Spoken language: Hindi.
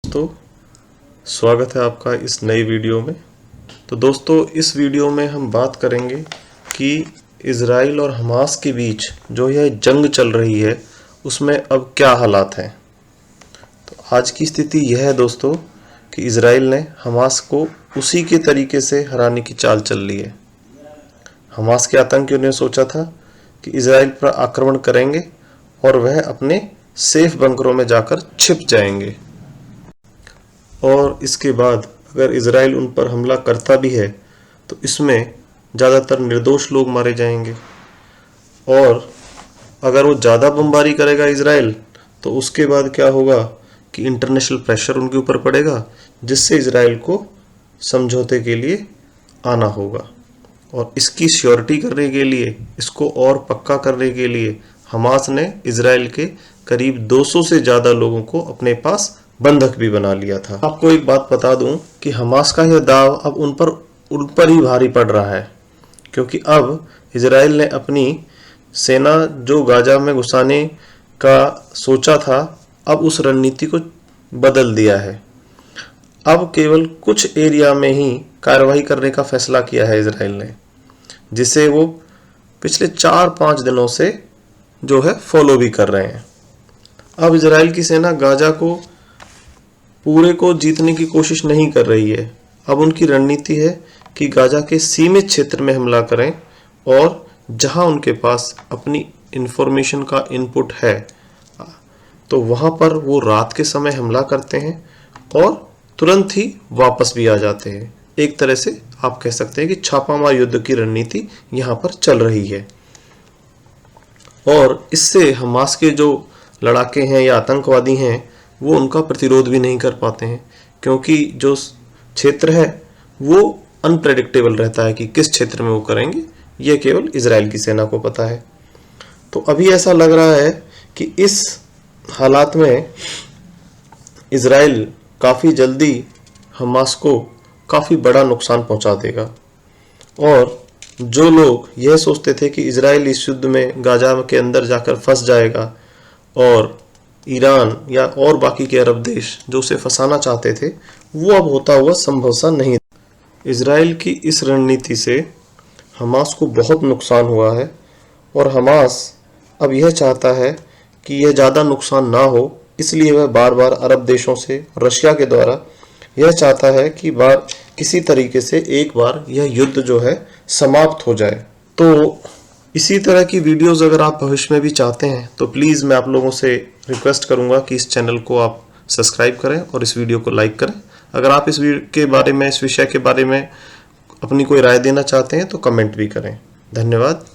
दोस्तों, स्वागत है आपका इस नई वीडियो में। तो दोस्तों, इस वीडियो में हम बात करेंगे कि इज़राइल और हमास के बीच जो यह जंग चल रही है उसमें अब क्या हालात हैं। तो आज की स्थिति यह है दोस्तों कि इज़राइल ने हमास को उसी के तरीके से हराने की चाल चल ली है। हमास के आतंकियों ने सोचा था कि इज़राइल पर आक्रमण करेंगे और वह अपने सेफ बंकरों में जाकर छिप जाएंगे, और इसके बाद अगर इज़राइल उन पर हमला करता भी है तो इसमें ज़्यादातर निर्दोष लोग मारे जाएंगे। और अगर वो ज़्यादा बमबारी करेगा इज़राइल तो उसके बाद क्या होगा कि इंटरनेशनल प्रेशर उनके ऊपर पड़ेगा, जिससे इज़राइल को समझौते के लिए आना होगा। और इसकी श्योरिटी करने के लिए, इसको और पक्का करने के लिए हमास ने इज़राइल के करीब 200 से ज़्यादा लोगों को अपने पास बंधक भी बना लिया था। आपको एक बात बता दूं कि हमास का यह दाव अब उन पर ही भारी पड़ रहा है, क्योंकि अब इज़राइल ने अपनी सेना जो गाजा में घुसाने का सोचा था, अब उस रणनीति को बदल दिया है। अब केवल कुछ एरिया में ही कार्रवाई करने का फैसला किया है इज़राइल ने, जिसे वो पिछले 4-5 दिनों से जो है फॉलो भी कर रहे हैं। अब इज़राइल की सेना गाजा को पूरे को जीतने की कोशिश नहीं कर रही है। अब उनकी रणनीति है कि गाजा के सीमित क्षेत्र में हमला करें, और जहां उनके पास अपनी इंफॉर्मेशन का इनपुट है तो वहां पर वो रात के समय हमला करते हैं और तुरंत ही वापस भी आ जाते हैं। एक तरह से आप कह सकते हैं कि छापामार युद्ध की रणनीति यहां पर चल रही है। और इससे हमास के जो लड़ाके हैं या आतंकवादी हैं वो उनका प्रतिरोध भी नहीं कर पाते हैं, क्योंकि जो क्षेत्र है वो अनप्रेडिक्टेबल रहता है कि किस क्षेत्र में वो करेंगे, ये केवल इज़राइल की सेना को पता है। तो अभी ऐसा लग रहा है कि इस हालात में इज़राइल काफ़ी जल्दी हमास को काफ़ी बड़ा नुकसान पहुंचा देगा। और जो लोग यह सोचते थे कि इज़राइल इस युद्ध में गाजा के अंदर जाकर फंस जाएगा और ईरान या और बाकी के अरब देश जो उसे फंसाना चाहते थे, वो अब होता हुआ संभव सा नहीं। इज़राइल की इस रणनीति से हमास को बहुत नुकसान हुआ है, और हमास अब यह चाहता है कि यह ज़्यादा नुकसान ना हो, इसलिए वह बार बार अरब देशों से, रशिया के द्वारा यह चाहता है कि किसी तरीके से एक बार यह युद्ध जो है समाप्त हो जाए। तो इसी तरह की वीडियोस अगर आप भविष्य में भी चाहते हैं तो प्लीज़ मैं आप लोगों से रिक्वेस्ट करूंगा कि इस चैनल को आप सब्सक्राइब करें और इस वीडियो को लाइक करें। अगर आप इस विषय के बारे में अपनी कोई राय देना चाहते हैं तो कमेंट भी करें। धन्यवाद।